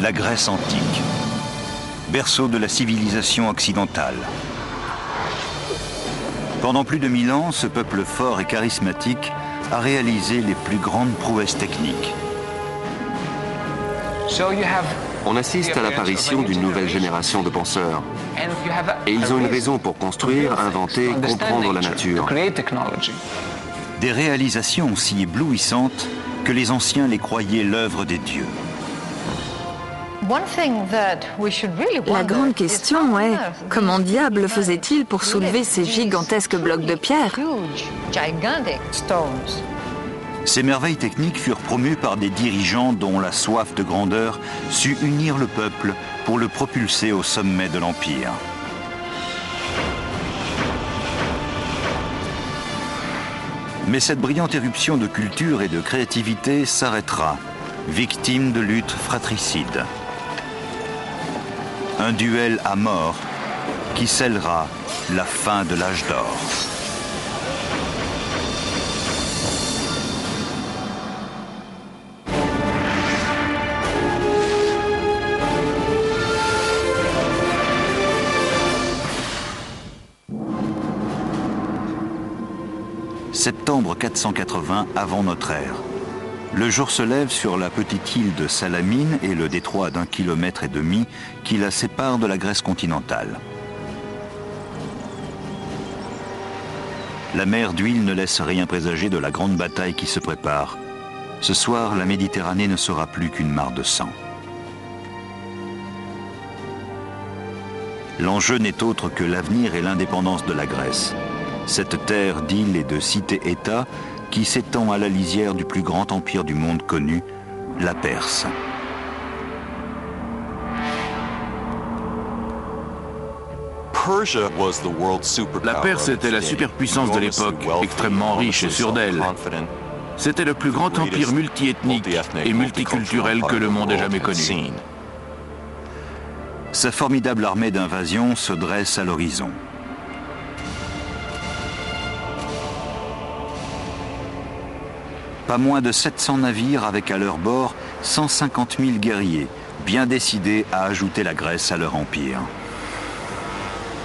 la Grèce antique, berceau de la civilisation occidentale. Pendant plus de 1000 ans, ce peuple fort et charismatique a réalisé les plus grandes prouesses techniques. On assiste à l'apparition d'une nouvelle génération de penseurs. Et ils ont une raison pour construire, inventer, comprendre la nature. Des réalisations si éblouissantes que les anciens les croyaient l'œuvre des dieux. La grande question est, comment diable faisait-il pour soulever ces gigantesques blocs de pierre? Ces merveilles techniques furent promues par des dirigeants dont la soif de grandeur sut unir le peuple pour le propulser au sommet de l'Empire. Mais cette brillante éruption de culture et de créativité s'arrêtera, victime de luttes fratricides. Un duel à mort qui scellera la fin de l'âge d'or. Septembre 480 avant notre ère. Le jour se lève sur la petite île de Salamine et le détroit d'1,5 km qui la sépare de la Grèce continentale. La mer d'huile ne laisse rien présager de la grande bataille qui se prépare. Ce soir, la Méditerranée ne sera plus qu'une mare de sang. L'enjeu n'est autre que l'avenir et l'indépendance de la Grèce. Cette terre d'îles et de cités-États qui s'étend à la lisière du plus grand empire du monde connu, la Perse. La Perse était la superpuissance de l'époque, extrêmement riche et sûre d'elle. C'était le plus grand empire multiethnique et multiculturel que le monde ait jamais connu. Sa formidable armée d'invasion se dresse à l'horizon. Pas moins de 700 navires avec à leur bord 150 000 guerriers, bien décidés à ajouter la Grèce à leur empire.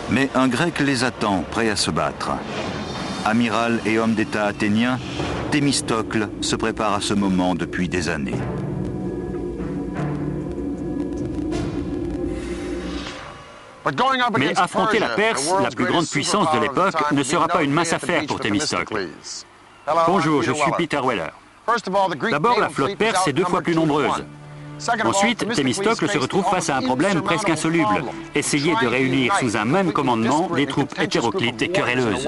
Mais un Grec les attend, prêt à se battre. Amiral et homme d'État athénien, Thémistocle se prépare à ce moment depuis des années. Mais affronter la Perse, la plus grande puissance de l'époque, ne sera pas une mince affaire pour Thémistocle. Bonjour, je suis Peter Weller. D'abord, la flotte perse est 2 fois plus nombreuse. Ensuite, Thémistocle se retrouve face à un problème presque insoluble. Essayer de réunir sous un même commandement des troupes hétéroclites et querelleuses.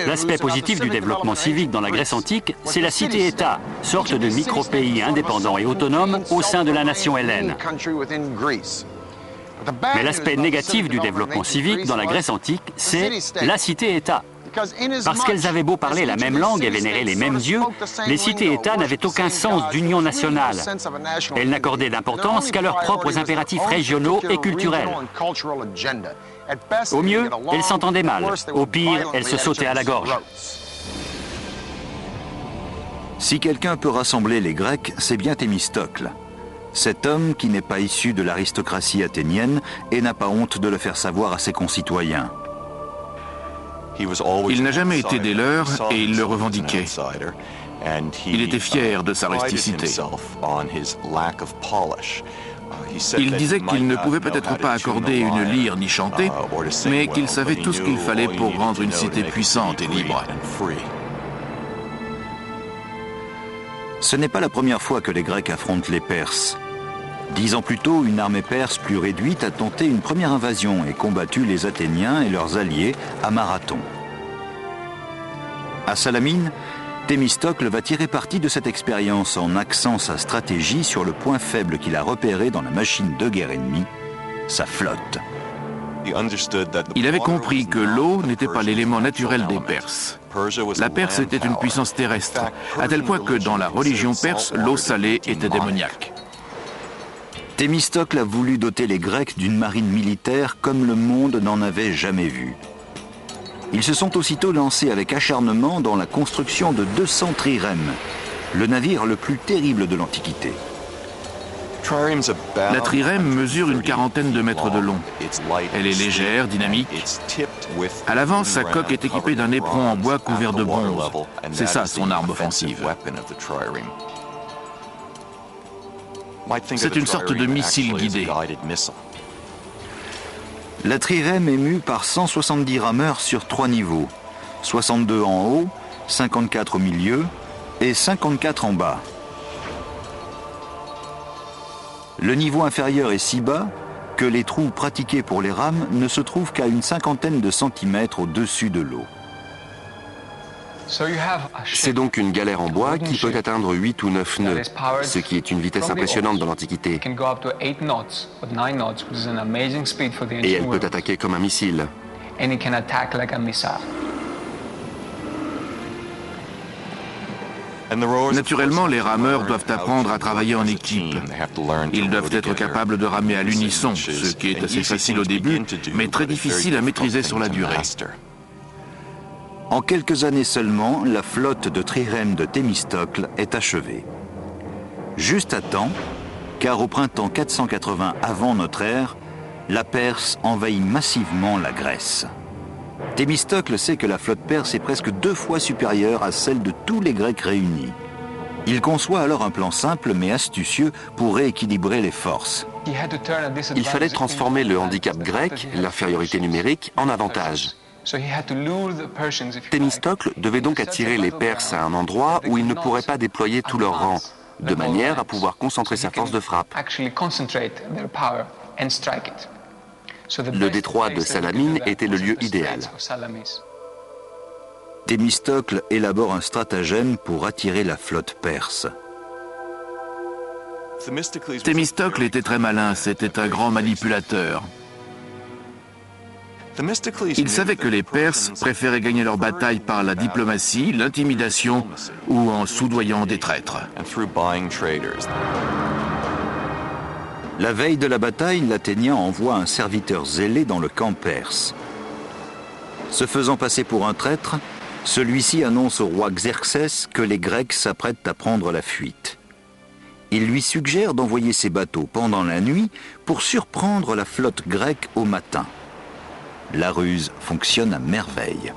L'aspect positif du développement civique dans la Grèce antique, c'est la cité-État, sorte de micro-pays indépendants et autonomes au sein de la nation hellène. Mais l'aspect négatif du développement civique dans la Grèce antique, c'est la cité-État. Parce qu'elles avaient beau parler la même langue et vénérer les mêmes dieux, les cités-États n'avaient aucun sens d'union nationale. Elles n'accordaient d'importance qu'à leurs propres impératifs régionaux et culturels. Au mieux, elles s'entendaient mal. Au pire, elles se sautaient à la gorge. Si quelqu'un peut rassembler les Grecs, c'est bien Thémistocle. Cet homme qui n'est pas issu de l'aristocratie athénienne et n'a pas honte de le faire savoir à ses concitoyens. Il n'a jamais été des leurs et il le revendiquait. Il était fier de sa rusticité. Il disait qu'il ne pouvait peut-être pas accorder une lyre ni chanter, mais qu'il savait tout ce qu'il fallait pour rendre une cité puissante et libre. Ce n'est pas la première fois que les Grecs affrontent les Perses. 10 ans plus tôt, une armée perse plus réduite a tenté une première invasion et combattu les Athéniens et leurs alliés à Marathon. À Salamine, Thémistocle va tirer parti de cette expérience en axant sa stratégie sur le point faible qu'il a repéré dans la machine de guerre ennemie, sa flotte. Il avait compris que l'eau n'était pas l'élément naturel des Perses. La Perse était une puissance terrestre, à tel point que dans la religion perse, l'eau salée était démoniaque. Thémistocle a voulu doter les Grecs d'une marine militaire comme le monde n'en avait jamais vu. Ils se sont aussitôt lancés avec acharnement dans la construction de 200 trirèmes, le navire le plus terrible de l'Antiquité. La trirème mesure une quarantaine de mètres de long. Elle est légère, dynamique. À l'avant, sa coque est équipée d'un éperon en bois couvert de bronze. C'est ça son arme offensive. C'est une sorte de missile guidé. La trirème est mue par 170 rameurs sur 3 niveaux, 62 en haut, 54 au milieu et 54 en bas. Le niveau inférieur est si bas que les trous pratiqués pour les rames ne se trouvent qu'à une cinquantaine de centimètres au-dessus de l'eau. C'est donc une galère en bois qui peut atteindre 8 ou 9 nœuds, ce qui est une vitesse impressionnante dans l'Antiquité. Et elle peut attaquer comme un missile. Naturellement, les rameurs doivent apprendre à travailler en équipe. Ils doivent être capables de ramer à l'unisson, ce qui est assez facile au début, mais très difficile à maîtriser sur la durée. En quelques années seulement, la flotte de trirème de Thémistocle est achevée. Juste à temps, car au printemps 480 avant notre ère, la Perse envahit massivement la Grèce. Thémistocle sait que la flotte perse est presque 2 fois supérieure à celle de tous les Grecs réunis. Il conçoit alors un plan simple mais astucieux pour rééquilibrer les forces. Il fallait transformer le handicap grec, l'infériorité numérique, en avantage. Thémistocle devait donc attirer les Perses à un endroit où ils ne pourraient pas déployer tout leur rang, de manière à pouvoir concentrer sa force de frappe. Le détroit de Salamine était le lieu idéal. Thémistocle élabore un stratagème pour attirer la flotte perse. Thémistocle était très malin, c'était un grand manipulateur. Il savait que les Perses préféraient gagner leur bataille par la diplomatie, l'intimidation ou en soudoyant des traîtres. La veille de la bataille, l'Athénien envoie un serviteur zélé dans le camp perse. Se faisant passer pour un traître, celui-ci annonce au roi Xerxès que les Grecs s'apprêtent à prendre la fuite. Il lui suggère d'envoyer ses bateaux pendant la nuit pour surprendre la flotte grecque au matin. La ruse fonctionne à merveille.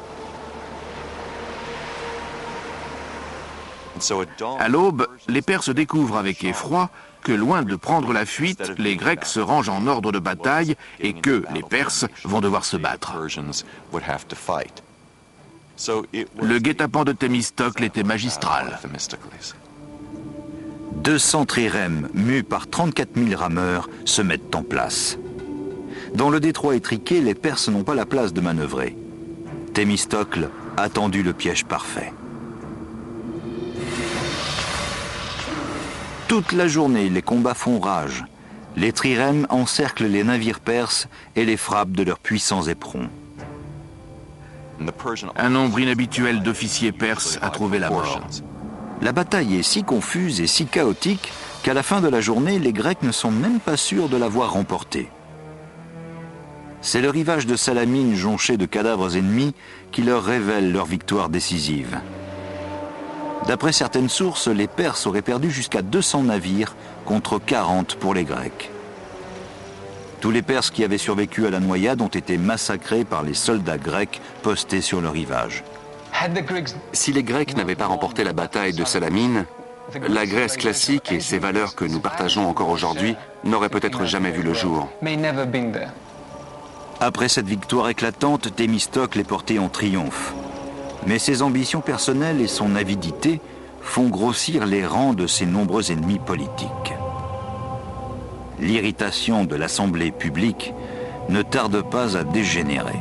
À l'aube, les Perses découvrent avec effroi que loin de prendre la fuite, les Grecs se rangent en ordre de bataille et que les Perses vont devoir se battre. Le guet-apens de Thémistocle était magistral. 200 trirèmes, mus par 34 000 rameurs, se mettent en place. Dans le détroit étriqué, les Perses n'ont pas la place de manœuvrer. Thémistocle a tendu le piège parfait. Toute la journée, les combats font rage. Les trirèmes encerclent les navires perses et les frappent de leurs puissants éperons. Un nombre inhabituel d'officiers perses a trouvé la mort. La bataille est si confuse et si chaotique qu'à la fin de la journée, les Grecs ne sont même pas sûrs de l'avoir remportée. C'est le rivage de Salamine jonché de cadavres ennemis qui leur révèle leur victoire décisive. D'après certaines sources, les Perses auraient perdu jusqu'à 200 navires contre 40 pour les Grecs. Tous les Perses qui avaient survécu à la noyade ont été massacrés par les soldats grecs postés sur le rivage. Si les Grecs n'avaient pas remporté la bataille de Salamine, la Grèce classique et ses valeurs que nous partageons encore aujourd'hui n'auraient peut-être jamais vu le jour. Après cette victoire éclatante, Thémistocle est porté en triomphe. Mais ses ambitions personnelles et son avidité font grossir les rangs de ses nombreux ennemis politiques. L'irritation de l'Assemblée publique ne tarde pas à dégénérer.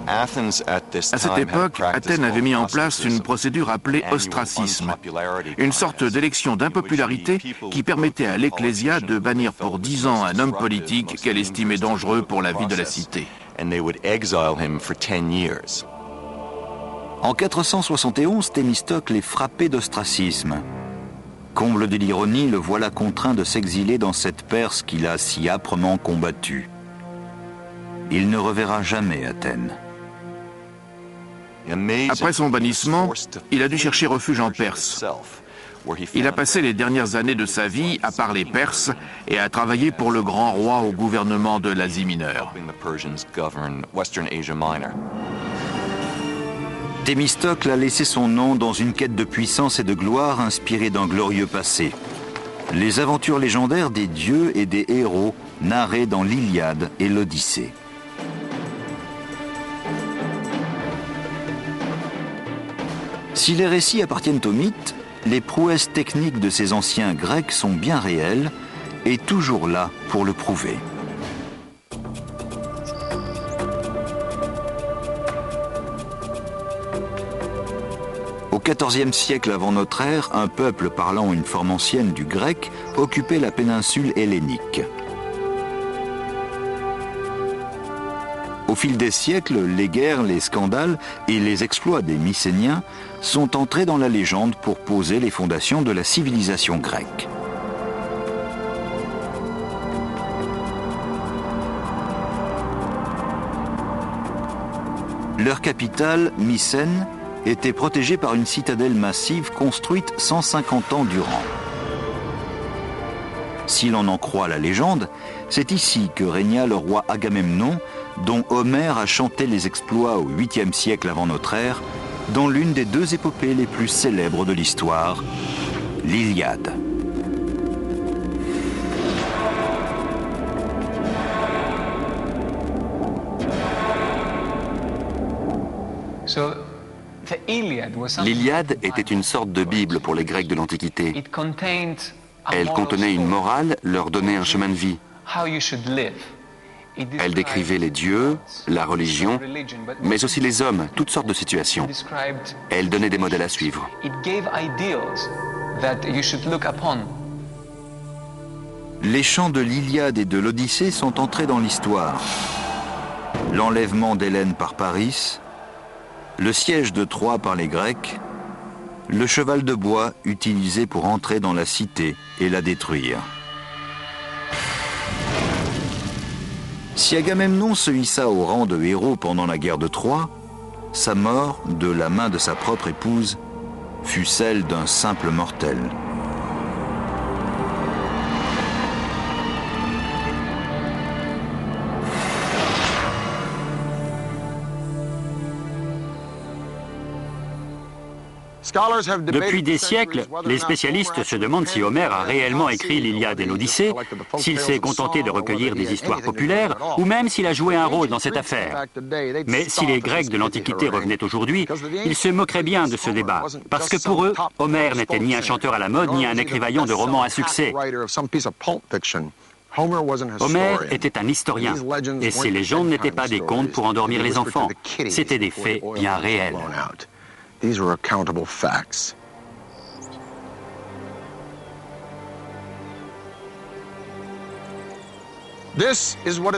À cette époque, Athènes avait mis en place une procédure appelée ostracisme, une sorte d'élection d'impopularité qui permettait à l'Ecclésia de bannir pour 10 ans un homme politique qu'elle estimait dangereux pour la vie de la cité. En 471, Thémistocle est frappé d'ostracisme. Comble de l'ironie, le voilà contraint de s'exiler dans cette Perse qu'il a si âprement combattue. Il ne reverra jamais Athènes. Après son bannissement, il a dû chercher refuge en Perse. Il a passé les dernières années de sa vie à parler perse et à travailler pour le grand roi au gouvernement de l'Asie mineure. Thémistocle a laissé son nom dans une quête de puissance et de gloire inspirée d'un glorieux passé. Les aventures légendaires des dieux et des héros narrées dans l'Iliade et l'Odyssée. Si les récits appartiennent aux mythes, les prouesses techniques de ces anciens Grecs sont bien réelles et toujours là pour le prouver. Au XIVe siècle avant notre ère, un peuple parlant une forme ancienne du grec occupait la péninsule hellénique. Au fil des siècles, les guerres, les scandales et les exploits des Mycéniens sont entrés dans la légende pour poser les fondations de la civilisation grecque. Leur capitale, Mycène, était protégée par une citadelle massive construite 150 ans durant. Si l'on en croit la légende, c'est ici que régna le roi Agamemnon, dont Homère a chanté les exploits au 8e siècle avant notre ère, dans l'une des deux épopées les plus célèbres de l'histoire, l'Iliade. L'Iliade était une sorte de Bible pour les Grecs de l'Antiquité. Elle contenait une morale, leur donnait un chemin de vie. Elle décrivait les dieux, la religion, mais aussi les hommes, toutes sortes de situations. Elle donnait des modèles à suivre. Les chants de l'Iliade et de l'Odyssée sont entrés dans l'histoire. L'enlèvement d'Hélène par Paris, le siège de Troie par les Grecs, le cheval de bois utilisé pour entrer dans la cité et la détruire. Si Agamemnon se hissa au rang de héros pendant la guerre de Troie, sa mort, de la main de sa propre épouse, fut celle d'un simple mortel. Depuis des siècles, les spécialistes se demandent si Homère a réellement écrit l'Iliade et l'Odyssée, s'il s'est contenté de recueillir des histoires populaires, ou même s'il a joué un rôle dans cette affaire. Mais si les Grecs de l'Antiquité revenaient aujourd'hui, ils se moqueraient bien de ce débat, parce que pour eux, Homère n'était ni un chanteur à la mode, ni un écrivaillon de romans à succès. Homère était un historien, et ces légendes n'étaient pas des contes pour endormir les enfants, c'étaient des faits bien réels. These were accountable facts.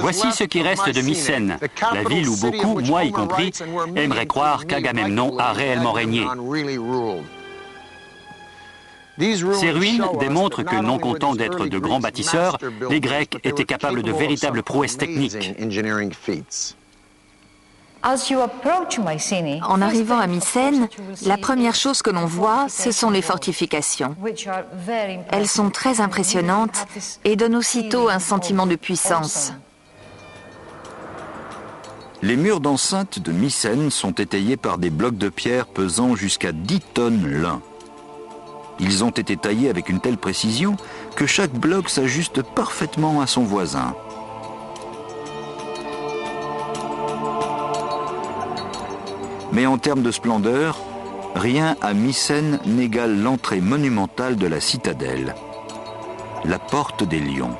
Voici ce qui reste de Mycène, la ville où beaucoup, moi y compris, aimeraient croire qu'Agamemnon a réellement régné. Ces ruines démontrent que, non content d'être de grands bâtisseurs, les Grecs étaient capables de véritables prouesses techniques. En arrivant à Mycène, la première chose que l'on voit, ce sont les fortifications. Elles sont très impressionnantes et donnent aussitôt un sentiment de puissance. Les murs d'enceinte de Mycène sont étayés par des blocs de pierre pesant jusqu'à 10 tonnes l'un. Ils ont été taillés avec une telle précision que chaque bloc s'ajuste parfaitement à son voisin. Mais en termes de splendeur, rien à Mycène n'égale l'entrée monumentale de la citadelle, la porte des Lions.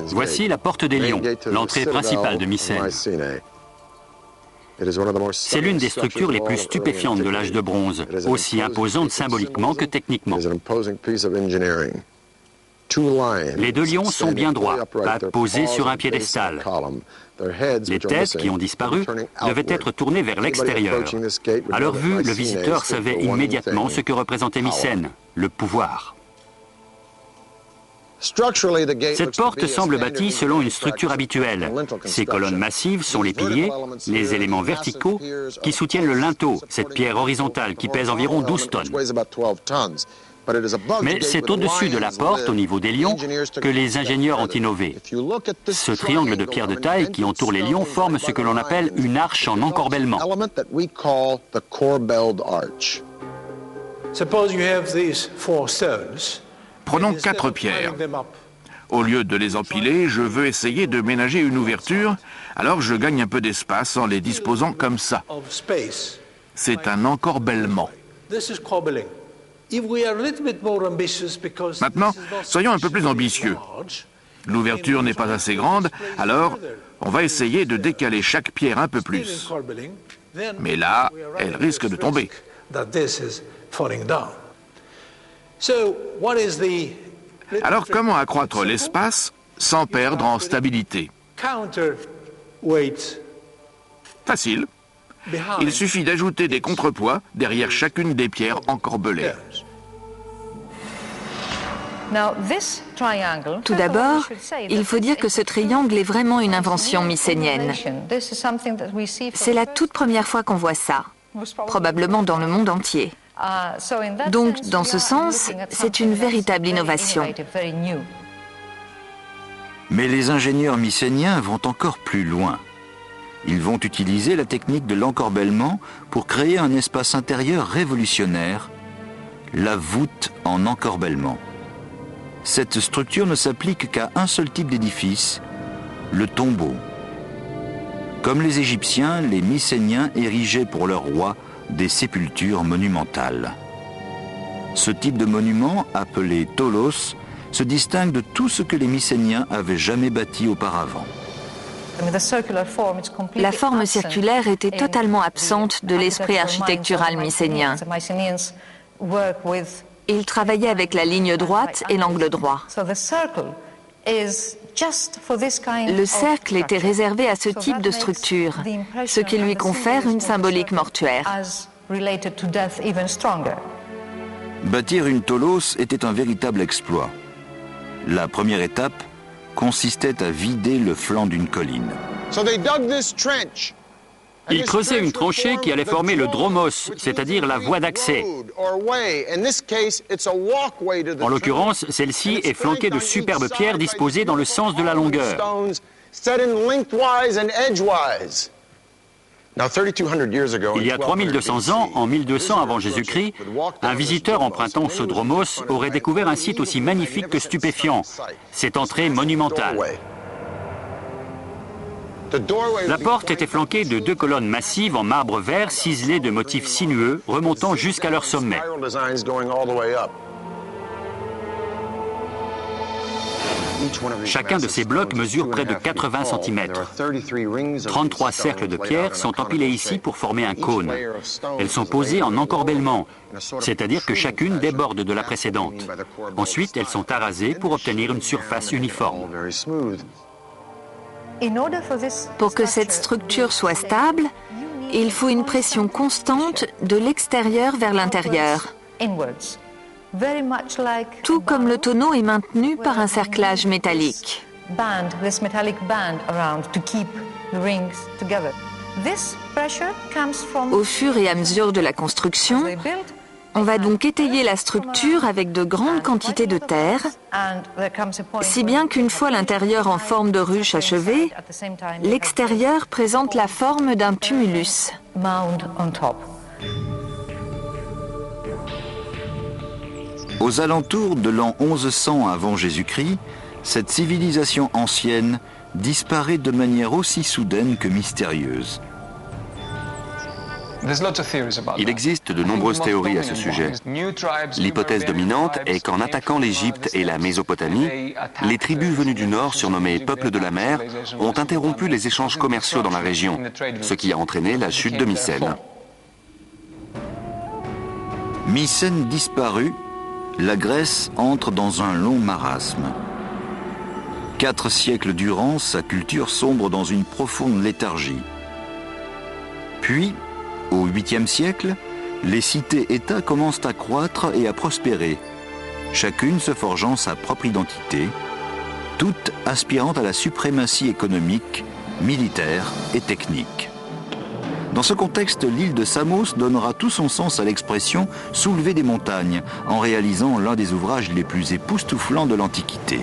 Voici la porte des Lions, l'entrée principale de Mycène. C'est l'une des structures les plus stupéfiantes de l'âge de bronze, aussi imposante symboliquement que techniquement. Les deux lions sont bien droits, pas posés sur un piédestal. Les têtes, qui ont disparu, devaient être tournées vers l'extérieur. À leur vue, le visiteur savait immédiatement ce que représentait Mycène, le pouvoir. Cette porte semble bâtie selon une structure habituelle. Ces colonnes massives sont les piliers, les éléments verticaux qui soutiennent le linteau, cette pierre horizontale qui pèse environ 12 tonnes. Mais c'est au-dessus de la porte, au niveau des lions, que les ingénieurs ont innové. Ce triangle de pierre de taille qui entoure les lions forme ce que l'on appelle une arche en encorbellement. Prenons 4 pierres. Au lieu de les empiler, je veux essayer de ménager une ouverture, alors je gagne un peu d'espace en les disposant comme ça. C'est un encorbellement. Maintenant, soyons un peu plus ambitieux. L'ouverture n'est pas assez grande, alors on va essayer de décaler chaque pierre un peu plus. Mais là, elle risque de tomber. Alors comment accroître l'espace sans perdre en stabilité? Facile. Il suffit d'ajouter des contrepoids derrière chacune des pierres encorbelées. Tout d'abord, il faut dire que ce triangle est vraiment une invention mycénienne. C'est la toute première fois qu'on voit ça, probablement dans le monde entier. Donc, dans ce sens, c'est une véritable innovation. Mais les ingénieurs mycéniens vont encore plus loin. Ils vont utiliser la technique de l'encorbellement pour créer un espace intérieur révolutionnaire, la voûte en encorbellement. Cette structure ne s'applique qu'à un seul type d'édifice, le tombeau. Comme les Égyptiens, les Mycéniens érigeaient pour leurs rois des sépultures monumentales. Ce type de monument, appelé tholos, se distingue de tout ce que les Mycéniens avaient jamais bâti auparavant. La forme circulaire était totalement absente de l'esprit architectural mycénien. Il travaillait avec la ligne droite et l'angle droit. Le cercle était réservé à ce type de structure, ce qui lui confère une symbolique mortuaire. Bâtir une tholos était un véritable exploit. La première étape consistait à vider le flanc d'une colline. Ils creusaient une tranchée qui allait former le dromos, c'est-à-dire la voie d'accès. En l'occurrence, celle-ci est flanquée de superbes pierres disposées dans le sens de la longueur. Il y a 3200 ans, en 1200 avant Jésus-Christ, un visiteur empruntant ce dromos aurait découvert un site aussi magnifique que stupéfiant, cette entrée monumentale. La porte était flanquée de 2 colonnes massives en marbre vert ciselées de motifs sinueux remontant jusqu'à leur sommet. Chacun de ces blocs mesure près de 80 cm. 33 cercles de pierre sont empilés ici pour former un cône. Elles sont posées en encorbellement, c'est-à-dire que chacune déborde de la précédente. Ensuite, elles sont arasées pour obtenir une surface uniforme. Pour que cette structure soit stable, il faut une pression constante de l'extérieur vers l'intérieur. Tout comme le tonneau est maintenu par un cerclage métallique. Au fur et à mesure de la construction, on va donc étayer la structure avec de grandes quantités de terre, si bien qu'une fois l'intérieur en forme de ruche achevé, l'extérieur présente la forme d'un tumulus. Aux alentours de l'an 1100 avant Jésus-Christ, cette civilisation ancienne disparaît de manière aussi soudaine que mystérieuse. Il existe de nombreuses théories à ce sujet. L'hypothèse dominante est qu'en attaquant l'Égypte et la Mésopotamie, les tribus venues du nord, surnommées peuples de la mer, ont interrompu les échanges commerciaux dans la région, ce qui a entraîné la chute de Mycène. Mycène disparue, la Grèce entre dans un long marasme. 4 siècles durant, sa culture sombre dans une profonde léthargie. Puis, au 8e siècle, les cités-États commencent à croître et à prospérer. chacune se forgeant sa propre identité, toutes aspirant à la suprématie économique, militaire et technique. Dans ce contexte, l'île de Samos donnera tout son sens à l'expression « soulever des montagnes » en réalisant l'un des ouvrages les plus époustouflants de l'Antiquité.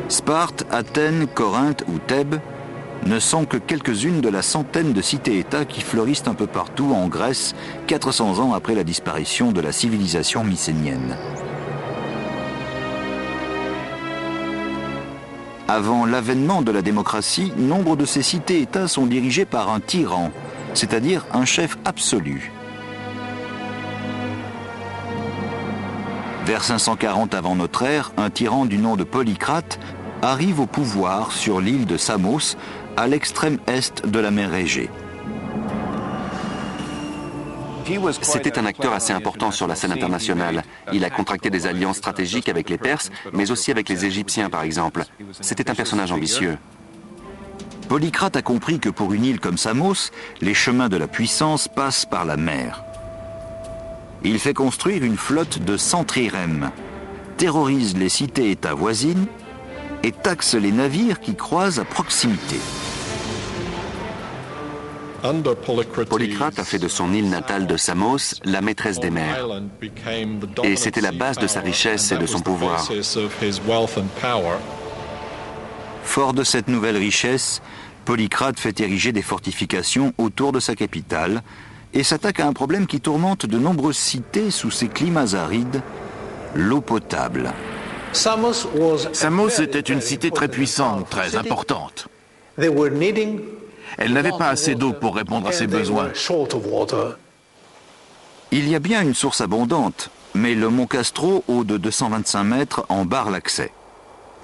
Sparte, Athènes, Corinthe ou Thèbes ne sont que quelques-unes de la centaine de cités-États qui fleurissent un peu partout en Grèce 400 ans après la disparition de la civilisation mycénienne. Avant l'avènement de la démocratie, nombre de ces cités-États sont dirigés par un tyran, c'est-à-dire un chef absolu. Vers 540 avant notre ère, un tyran du nom de Polycrate arrive au pouvoir sur l'île de Samos, à l'extrême est de la mer Égée. C'était un acteur assez important sur la scène internationale. Il a contracté des alliances stratégiques avec les Perses, mais aussi avec les Égyptiens, par exemple. C'était un personnage ambitieux. Polycrate a compris que pour une île comme Samos, les chemins de la puissance passent par la mer. Il fait construire une flotte de 100 trirèmes, terrorise les cités-États voisines et taxe les navires qui croisent à proximité. Polycrate a fait de son île natale de Samos la maîtresse des mers. Et c'était la base de sa richesse et de son pouvoir. Fort de cette nouvelle richesse, Polycrate fait ériger des fortifications autour de sa capitale et s'attaque à un problème qui tourmente de nombreuses cités sous ces climats arides, l'eau potable. Samos était une cité très puissante, très importante. Elle n'avait pas assez d'eau pour répondre à ses besoins. Il y a bien une source abondante, mais le mont Castro, haut de 225 mètres, en barre l'accès.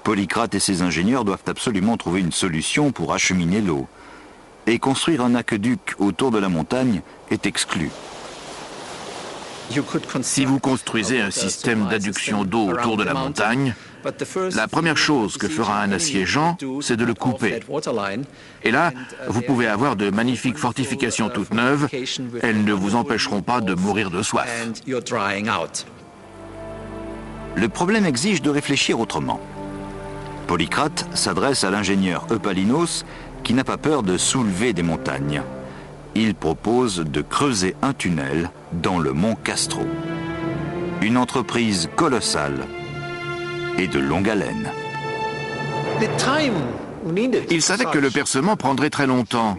Polycrate et ses ingénieurs doivent absolument trouver une solution pour acheminer l'eau. Et construire un aqueduc autour de la montagne est exclu. Si vous construisez un système d'adduction d'eau autour de la montagne, la première chose que fera un assiégeant, c'est de le couper. Et là, vous pouvez avoir de magnifiques fortifications toutes neuves, elles ne vous empêcheront pas de mourir de soif. Le problème exige de réfléchir autrement. Polycrate s'adresse à l'ingénieur Eupalinos qui n'a pas peur de soulever des montagnes. Il propose de creuser un tunnel dans le mont Castro. Une entreprise colossale et de longue haleine. Ils savaient que le percement prendrait très longtemps.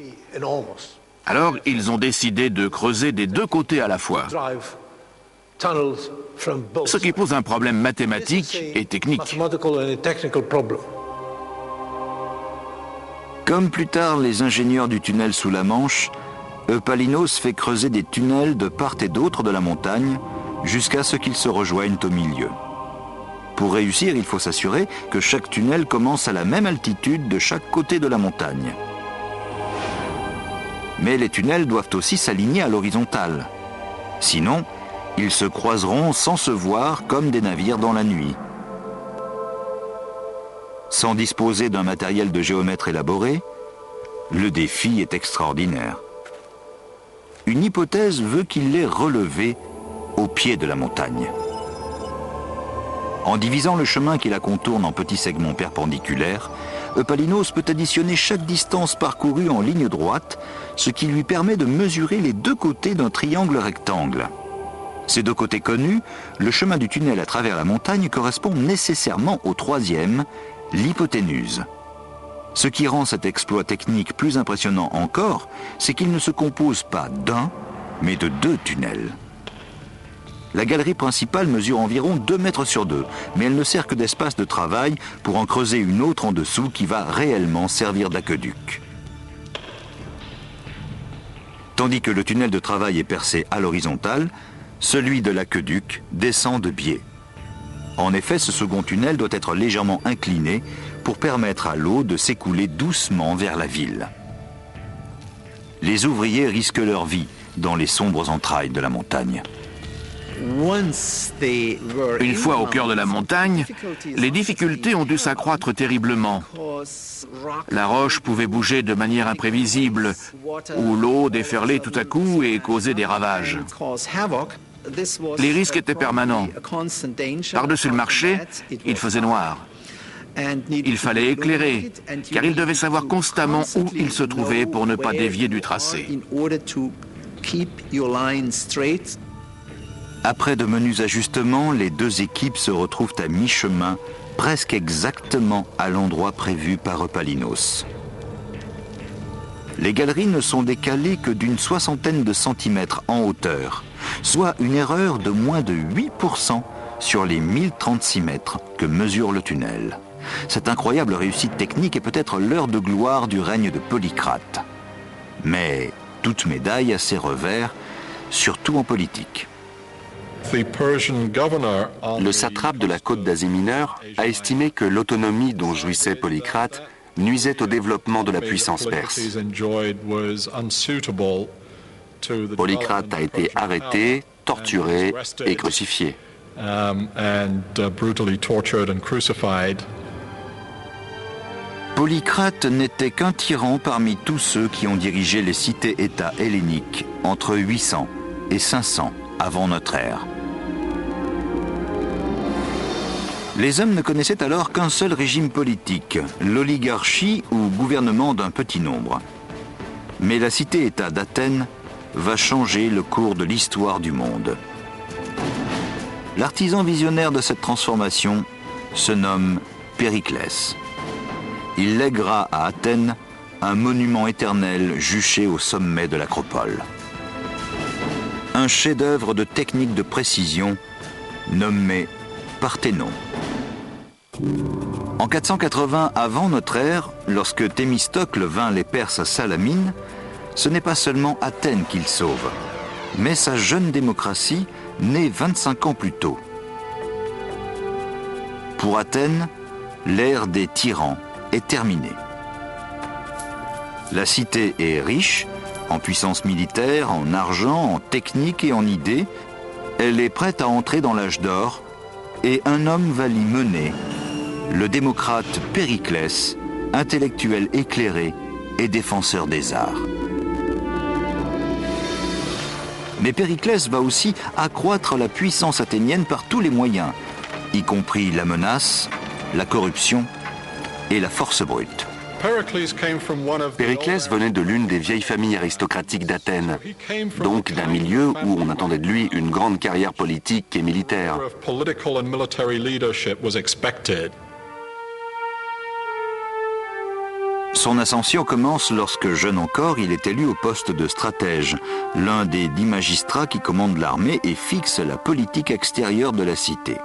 Alors, ils ont décidé de creuser des deux côtés à la fois. Ce qui pose un problème mathématique et technique. Comme plus tard les ingénieurs du tunnel sous la Manche, Eupalinos fait creuser des tunnels de part et d'autre de la montagne jusqu'à ce qu'ils se rejoignent au milieu. Pour réussir, il faut s'assurer que chaque tunnel commence à la même altitude de chaque côté de la montagne. Mais les tunnels doivent aussi s'aligner à l'horizontale. Sinon, ils se croiseront sans se voir comme des navires dans la nuit. Sans disposer d'un matériel de géomètre élaboré, le défi est extraordinaire. Une hypothèse veut qu'il les relevé au pied de la montagne. En divisant le chemin qui la contourne en petits segments perpendiculaires, Eupalinos peut additionner chaque distance parcourue en ligne droite, ce qui lui permet de mesurer les deux côtés d'un triangle rectangle. Ces deux côtés connus, le chemin du tunnel à travers la montagne correspond nécessairement au troisième, l'hypoténuse. Ce qui rend cet exploit technique plus impressionnant encore, c'est qu'il ne se compose pas d'un, mais de deux tunnels. La galerie principale mesure environ 2 mètres sur 2, mais elle ne sert que d'espace de travail pour en creuser une autre en dessous qui va réellement servir d'aqueduc. Tandis que le tunnel de travail est percé à l'horizontale, celui de l'aqueduc descend de biais. En effet, ce second tunnel doit être légèrement incliné pour permettre à l'eau de s'écouler doucement vers la ville. Les ouvriers risquent leur vie dans les sombres entrailles de la montagne. Une fois au cœur de la montagne, les difficultés ont dû s'accroître terriblement. La roche pouvait bouger de manière imprévisible, ou l'eau déferler tout à coup et causer des ravages. Les risques étaient permanents. Par-dessus le marché, il faisait noir. Il fallait éclairer, car il devait savoir constamment où il se trouvait pour ne pas dévier du tracé. Après de menus ajustements, les deux équipes se retrouvent à mi-chemin, presque exactement à l'endroit prévu par Eupalinos. Les galeries ne sont décalées que d'une soixantaine de centimètres en hauteur, soit une erreur de moins de 8% sur les 1036 mètres que mesure le tunnel. Cette incroyable réussite technique est peut-être l'heure de gloire du règne de Polycrate. Mais toute médaille a ses revers, surtout en politique. Le satrape de la côte d'Asie mineure a estimé que l'autonomie dont jouissait Polycrate nuisait au développement de la puissance perse. Polycrate a été arrêté, torturé et crucifié. Polycrate n'était qu'un tyran parmi tous ceux qui ont dirigé les cités-États helléniques entre 800 et 500 avant notre ère. Les hommes ne connaissaient alors qu'un seul régime politique, l'oligarchie ou gouvernement d'un petit nombre. Mais la cité-État d'Athènes va changer le cours de l'histoire du monde. L'artisan visionnaire de cette transformation se nomme Périclès. Il lèguera à Athènes un monument éternel juché au sommet de l'acropole. Un chef-d'œuvre de technique de précision nommé Parthénon. En 480 avant notre ère, lorsque Thémistocle vint les Perses à Salamine, ce n'est pas seulement Athènes qu'il sauve, mais sa jeune démocratie née 25 ans plus tôt. Pour Athènes, l'ère des tyrans est terminée. La cité est riche, en puissance militaire, en argent, en technique et en idées. Elle est prête à entrer dans l'âge d'or et un homme va l'y mener, le démocrate Périclès, intellectuel éclairé et défenseur des arts. Mais Périclès va aussi accroître la puissance athénienne par tous les moyens, y compris la menace, la corruption et la force brute. Périclès venait de l'une des vieilles familles aristocratiques d'Athènes, donc d'un milieu où on attendait de lui une grande carrière politique et militaire. Son ascension commence lorsque, jeune encore, il est élu au poste de stratège, l'un des 10 magistrats qui commandent l'armée et fixent la politique extérieure de la cité.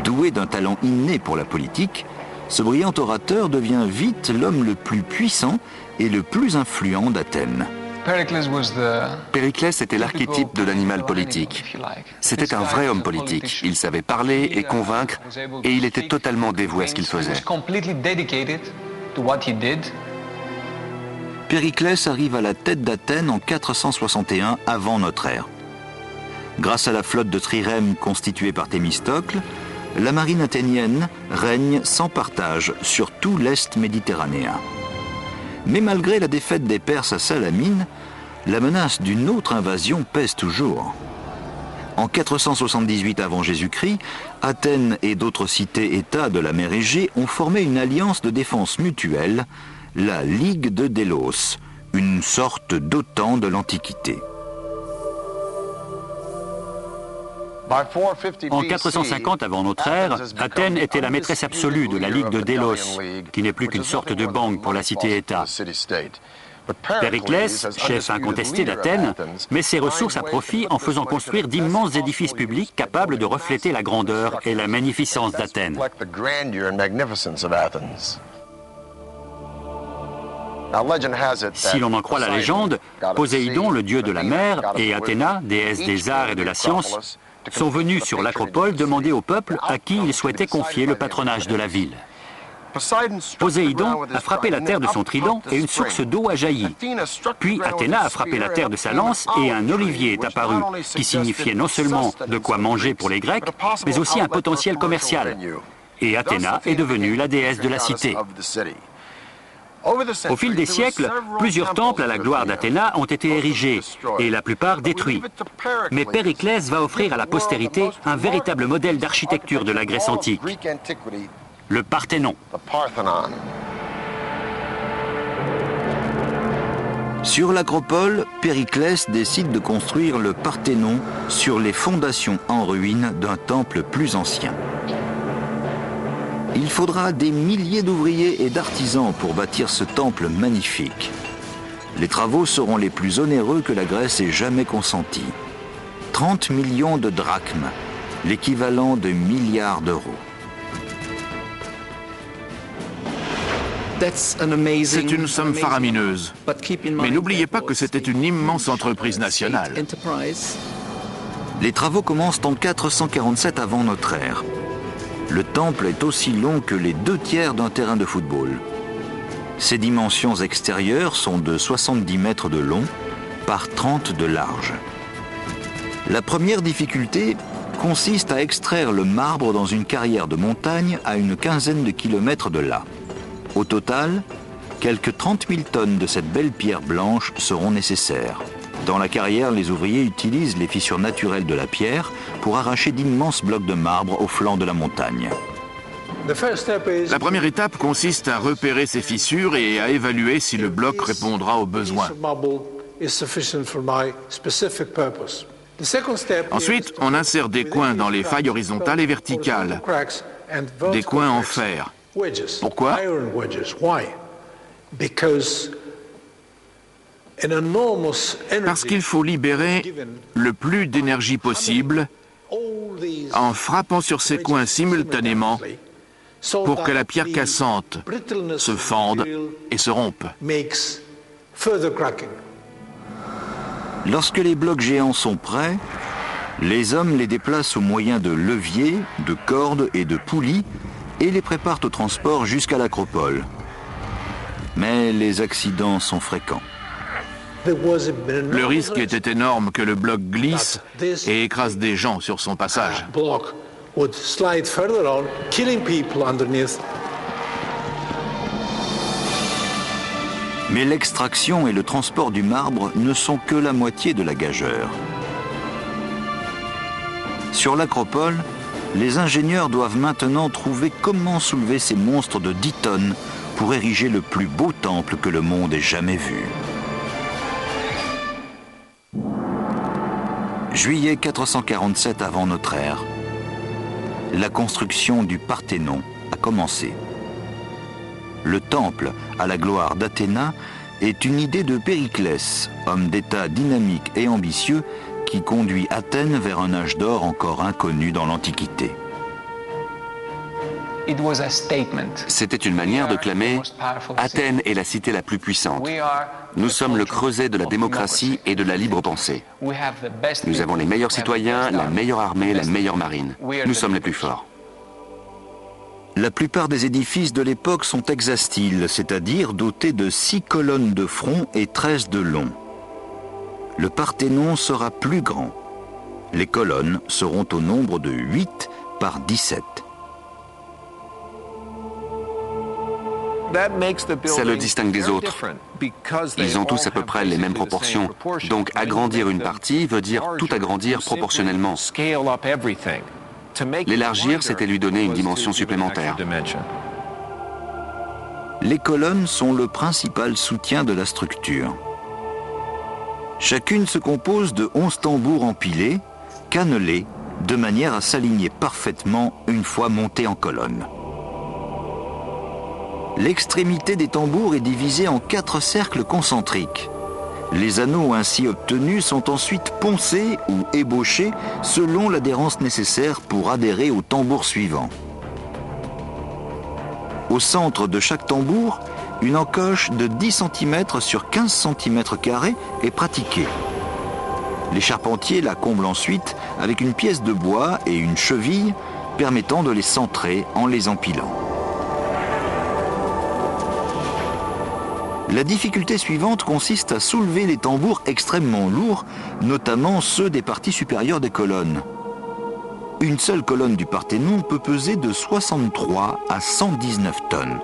Doué d'un talent inné pour la politique, ce brillant orateur devient vite l'homme le plus puissant et le plus influent d'Athènes. Périclès était l'archétype de l'animal politique. C'était un vrai homme politique. Il savait parler et convaincre, et il était totalement dévoué à ce qu'il faisait. Périclès arrive à la tête d'Athènes en 461 avant notre ère. Grâce à la flotte de trirèmes constituée par Thémistocle, la marine athénienne règne sans partage sur tout l'Est méditerranéen. Mais malgré la défaite des Perses à Salamine, la menace d'une autre invasion pèse toujours. En 478 avant Jésus-Christ, Athènes et d'autres cités-États de la mer Égée ont formé une alliance de défense mutuelle, la Ligue de Délos, une sorte d'OTAN de l'Antiquité. En 450 avant notre ère, Athènes était la maîtresse absolue de la Ligue de Délos, qui n'est plus qu'une sorte de banque pour la cité-État. Périclès, chef incontesté d'Athènes, met ses ressources à profit en faisant construire d'immenses édifices publics capables de refléter la grandeur et la magnificence d'Athènes. Si l'on en croit la légende, Poséidon, le dieu de la mer, et Athéna, déesse des arts et de la science, sont venus sur l'acropole demander au peuple à qui ils souhaitaient confier le patronage de la ville. Poséidon a frappé la terre de son trident et une source d'eau a jailli. Puis Athéna a frappé la terre de sa lance et un olivier est apparu, qui signifiait non seulement de quoi manger pour les Grecs, mais aussi un potentiel commercial. Et Athéna est devenue la déesse de la cité. Au fil des siècles, plusieurs temples à la gloire d'Athéna ont été érigés et la plupart détruits. Mais Périclès va offrir à la postérité un véritable modèle d'architecture de la Grèce antique, le Parthénon. Sur l'acropole, Périclès décide de construire le Parthénon sur les fondations en ruine d'un temple plus ancien. Il faudra des milliers d'ouvriers et d'artisans pour bâtir ce temple magnifique. Les travaux seront les plus onéreux que la Grèce ait jamais consentis. 30 millions de drachmes, l'équivalent de milliards d'euros. C'est une somme faramineuse. Mais n'oubliez pas que c'était une immense entreprise nationale. Les travaux commencent en 447 avant notre ère. Le temple est aussi long que les 2/3 d'un terrain de football. Ses dimensions extérieures sont de 70 mètres de long par 30 de large. La première difficulté consiste à extraire le marbre dans une carrière de montagne à une quinzaine de kilomètres de là. Au total, quelques 30 000 tonnes de cette belle pierre blanche seront nécessaires. Dans la carrière, les ouvriers utilisent les fissures naturelles de la pierre pour arracher d'immenses blocs de marbre au flanc de la montagne. La première étape consiste à repérer ces fissures et à évaluer si le bloc répondra aux besoins. Ensuite, on insère des coins dans les failles horizontales et verticales, des coins en fer. Pourquoi ? Parce qu'il faut libérer le plus d'énergie possible en frappant sur ces coins simultanément pour que la pierre cassante se fende et se rompe. Lorsque les blocs géants sont prêts, les hommes les déplacent au moyen de leviers, de cordes et de poulies et les préparent au transport jusqu'à l'acropole. Mais les accidents sont fréquents. Le risque était énorme que le bloc glisse et écrase des gens sur son passage. Mais l'extraction et le transport du marbre ne sont que la moitié de la gageure. Sur l'acropole, les ingénieurs doivent maintenant trouver comment soulever ces monstres de 10 tonnes pour ériger le plus beau temple que le monde ait jamais vu. Juillet 447 avant notre ère. La construction du Parthénon a commencé. Le temple à la gloire d'Athéna est une idée de Périclès, homme d'État dynamique et ambitieux qui conduit Athènes vers un âge d'or encore inconnu dans l'Antiquité. C'était une manière de clamer « Athènes est la cité la plus puissante. Nous sommes le creuset de la démocratie et de la libre pensée. Nous avons les meilleurs citoyens, la meilleure armée, la meilleure marine. Nous sommes les plus forts. » La plupart des édifices de l'époque sont hexastyles, c'est-à-dire dotés de 6 colonnes de front et 13 de long. Le Parthénon sera plus grand. Les colonnes seront au nombre de 8 par 17. Ça le distingue des autres. Ils ont tous à peu près les mêmes proportions. Donc agrandir une partie veut dire tout agrandir proportionnellement. L'élargir, c'était lui donner une dimension supplémentaire. Les colonnes sont le principal soutien de la structure. Chacune se compose de 11 tambours empilés, cannelés, de manière à s'aligner parfaitement une fois montés en colonne. L'extrémité des tambours est divisée en 4 cercles concentriques. Les anneaux ainsi obtenus sont ensuite poncés ou ébauchés selon l'adhérence nécessaire pour adhérer au tambour suivant. Au centre de chaque tambour, une encoche de 10 cm sur 15 cm² est pratiquée. Les charpentiers la comblent ensuite avec une pièce de bois et une cheville permettant de les centrer en les empilant. La difficulté suivante consiste à soulever les tambours extrêmement lourds, notamment ceux des parties supérieures des colonnes. Une seule colonne du Parthénon peut peser de 63 à 119 tonnes.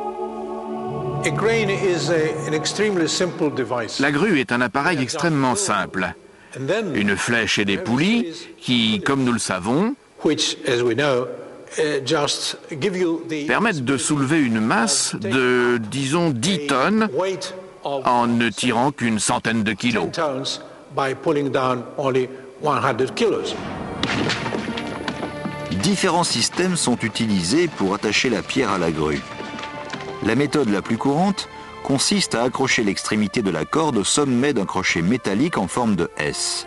La grue est un appareil extrêmement simple. Une flèche et des poulies qui, comme nous le savons, permettent de soulever une masse de, disons, 10 tonnes en ne tirant qu'une centaine de kilos. Différents systèmes sont utilisés pour attacher la pierre à la grue. La méthode la plus courante consiste à accrocher l'extrémité de la corde au sommet d'un crochet métallique en forme de S.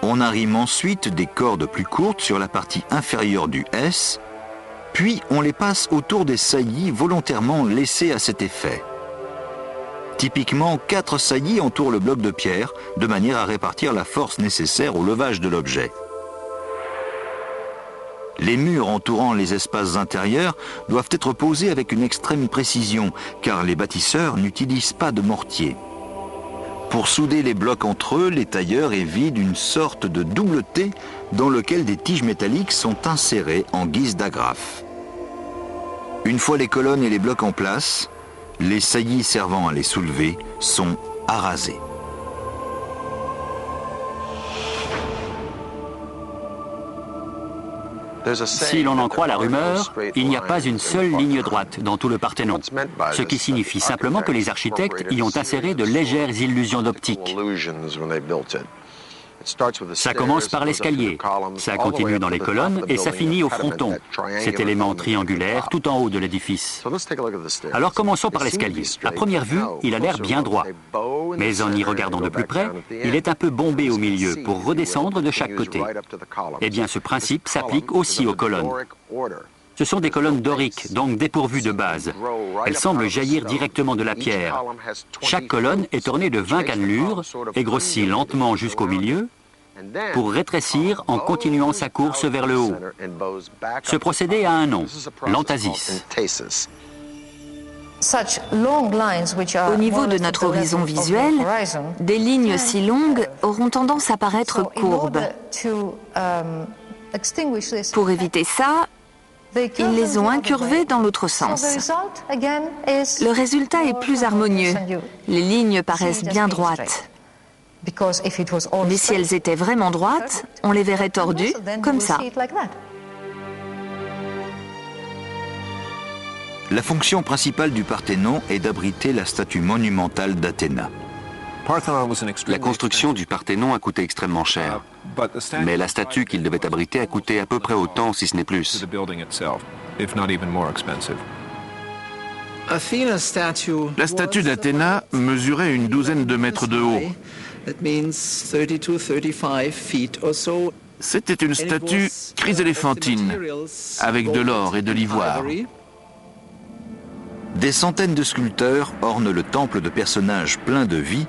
On arrime ensuite des cordes plus courtes sur la partie inférieure du S, puis on les passe autour des saillies volontairement laissées à cet effet. Typiquement, 4 saillies entourent le bloc de pierre, de manière à répartir la force nécessaire au levage de l'objet. Les murs entourant les espaces intérieurs doivent être posés avec une extrême précision, car les bâtisseurs n'utilisent pas de mortier. Pour souder les blocs entre eux, les tailleurs évident une sorte de double T dans lequel des tiges métalliques sont insérées en guise d'agrafe. Une fois les colonnes et les blocs en place, les saillies servant à les soulever sont arasées. Si l'on en croit la rumeur, il n'y a pas une seule ligne droite dans tout le Parthénon, ce qui signifie simplement que les architectes y ont inséré de légères illusions d'optique. Ça commence par l'escalier, ça continue dans les colonnes et ça finit au fronton, cet élément triangulaire tout en haut de l'édifice. Alors commençons par l'escalier. À première vue, il a l'air bien droit, mais en y regardant de plus près, il est un peu bombé au milieu pour redescendre de chaque côté. Eh bien, ce principe s'applique aussi aux colonnes. Ce sont des colonnes doriques, donc dépourvues de base. Elles semblent jaillir directement de la pierre. Chaque colonne est ornée de 20 cannelures et grossit lentement jusqu'au milieu pour rétrécir en continuant sa course vers le haut. Ce procédé a un nom, l'entasis. Au niveau de notre horizon visuel, des lignes si longues auront tendance à paraître courbes. Pour éviter ça, ils les ont incurvées dans l'autre sens. Le résultat est plus harmonieux. Les lignes paraissent bien droites. Mais si elles étaient vraiment droites, on les verrait tordues, comme ça. La fonction principale du Parthénon est d'abriter la statue monumentale d'Athéna. La construction du Parthénon a coûté extrêmement cher, mais la statue qu'il devait abriter a coûté à peu près autant, si ce n'est plus. La statue d'Athéna mesurait une douzaine de mètres de haut. C'était une statue chryséléphantine, avec de l'or et de l'ivoire. Des centaines de sculpteurs ornent le temple de personnages pleins de vie,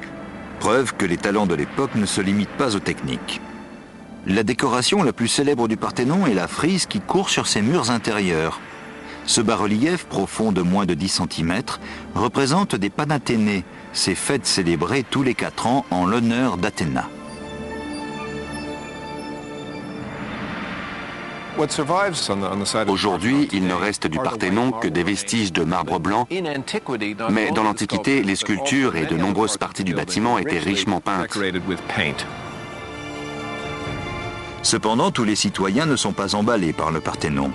preuve que les talents de l'époque ne se limitent pas aux techniques. La décoration la plus célèbre du Parthénon est la frise qui court sur ses murs intérieurs. Ce bas-relief, profond de moins de 10 cm, représente des Panathénées, ces fêtes célébrées tous les 4 ans en l'honneur d'Athéna. Aujourd'hui, il ne reste du Parthénon que des vestiges de marbre blanc, mais dans l'Antiquité, les sculptures et de nombreuses parties du bâtiment étaient richement peintes. Cependant, tous les citoyens ne sont pas emballés par le Parthénon.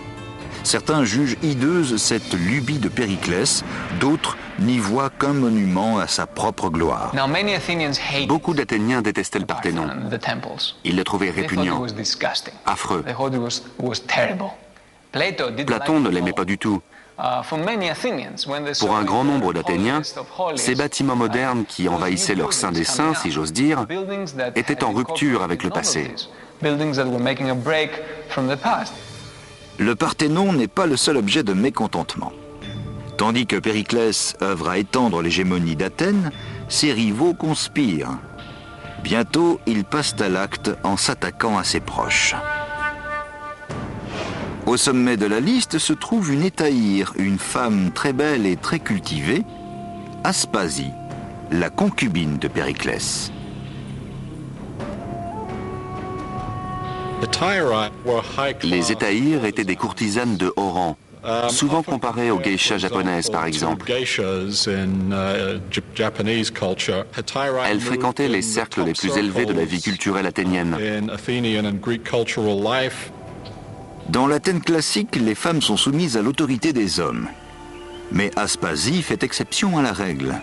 Certains jugent hideuse cette lubie de Périclès, d'autres n'y voient qu'un monument à sa propre gloire. Beaucoup d'Athéniens détestaient le Parthénon. Ils le trouvaient répugnant, affreux. Platon ne l'aimait pas du tout. Pour un grand nombre d'Athéniens, ces bâtiments modernes qui envahissaient leur saint des saints, si j'ose dire, étaient en rupture avec le passé. Le Parthénon n'est pas le seul objet de mécontentement. Tandis que Périclès œuvre à étendre l'hégémonie d'Athènes, ses rivaux conspirent. Bientôt, ils passent à l'acte en s'attaquant à ses proches. Au sommet de la liste se trouve une hétaïre, une femme très belle et très cultivée, Aspasie, la concubine de Périclès. Les hétaïres étaient des courtisanes de haut rang, souvent comparée aux geishas japonaises par exemple. Elle fréquentait les cercles les plus élevés de la vie culturelle athénienne. Dans l'Athènes classique, les femmes sont soumises à l'autorité des hommes. Mais Aspasie fait exception à la règle.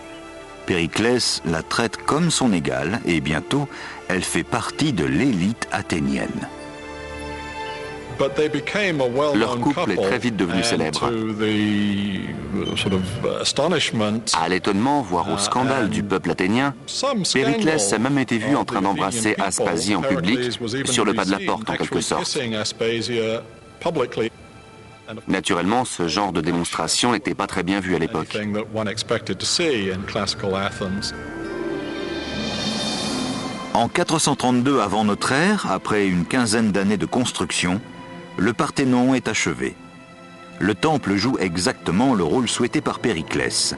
Périclès la traite comme son égale et bientôt, elle fait partie de l'élite athénienne. Leur couple est très vite devenu célèbre. À l'étonnement, voire au scandale du peuple athénien, Périclès a même été vu en train d'embrasser Aspasie en public, sur le pas de la porte en quelque sorte. Naturellement, ce genre de démonstration n'était pas très bien vu à l'époque. En 432 avant notre ère, après une quinzaine d'années de construction, le Parthénon est achevé. Le temple joue exactement le rôle souhaité par Périclès,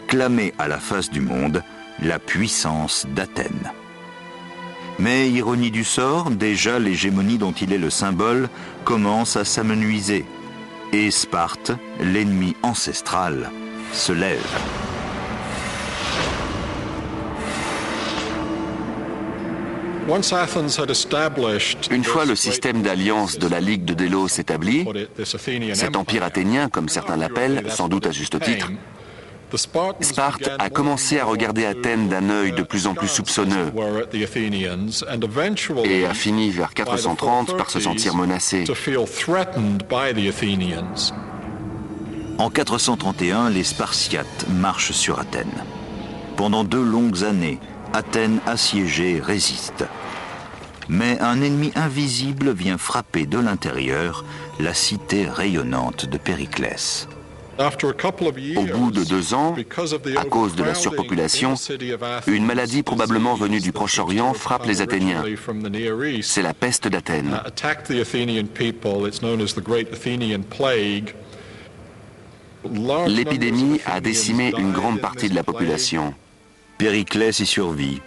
clamer à la face du monde la puissance d'Athènes. Mais ironie du sort, déjà l'hégémonie dont il est le symbole commence à s'amenuiser. Et Sparte, l'ennemi ancestral, se lève. Une fois le système d'alliance de la Ligue de Délos établi, cet empire athénien, comme certains l'appellent, sans doute à juste titre, Sparte a commencé à regarder Athènes d'un œil de plus en plus soupçonneux et a fini vers 430 par se sentir menacé. En 431, les Spartiates marchent sur Athènes. Pendant 2 longues années, Athènes assiégée résiste. Mais un ennemi invisible vient frapper de l'intérieur la cité rayonnante de Périclès. Au bout de 2 ans, à cause de la surpopulation, une maladie probablement venue du Proche-Orient frappe les Athéniens. C'est la peste d'Athènes. L'épidémie a décimé une grande partie de la population. Périclès y survit.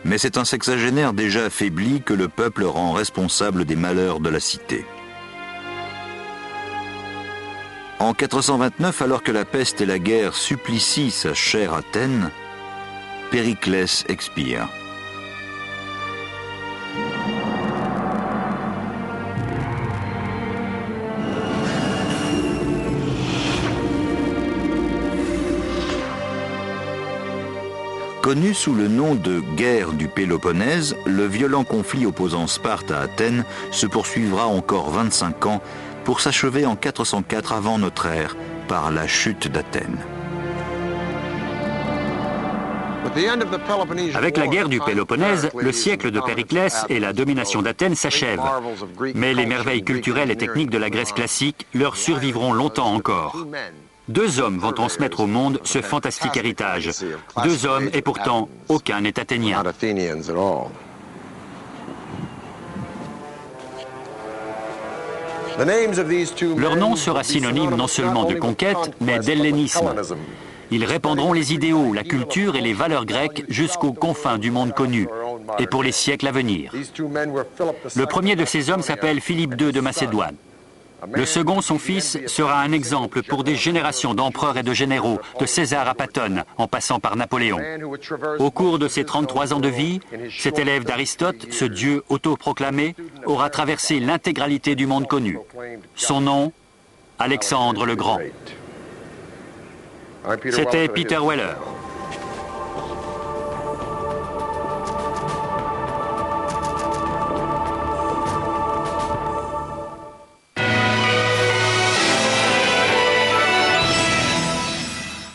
Mais c'est un sexagénaire déjà affaibli que le peuple rend responsable des malheurs de la cité. En 429, alors que la peste et la guerre supplicient sa chère Athènes, Périclès expire. Connu sous le nom de guerre du Péloponnèse, le violent conflit opposant Sparte à Athènes se poursuivra encore 25 ans pour s'achever en 404 avant notre ère par la chute d'Athènes. Avec la guerre du Péloponnèse, le siècle de Périclès et la domination d'Athènes s'achèvent. Mais les merveilles culturelles et techniques de la Grèce classique leur survivront longtemps encore. 2 hommes vont transmettre au monde ce fantastique héritage. 2 hommes et pourtant aucun n'est athénien. Leur nom sera synonyme non seulement de conquête, mais d'hellénisme. Ils répandront les idéaux, la culture et les valeurs grecques jusqu'aux confins du monde connu, et pour les siècles à venir. Le premier de ces hommes s'appelle Philippe II de Macédoine. Le second, son fils, sera un exemple pour des générations d'empereurs et de généraux, de César à Patton, en passant par Napoléon. Au cours de ses 33 ans de vie, cet élève d'Aristote, ce dieu autoproclamé, aura traversé l'intégralité du monde connu. Son nom, Alexandre le Grand. C'était Peter Weller.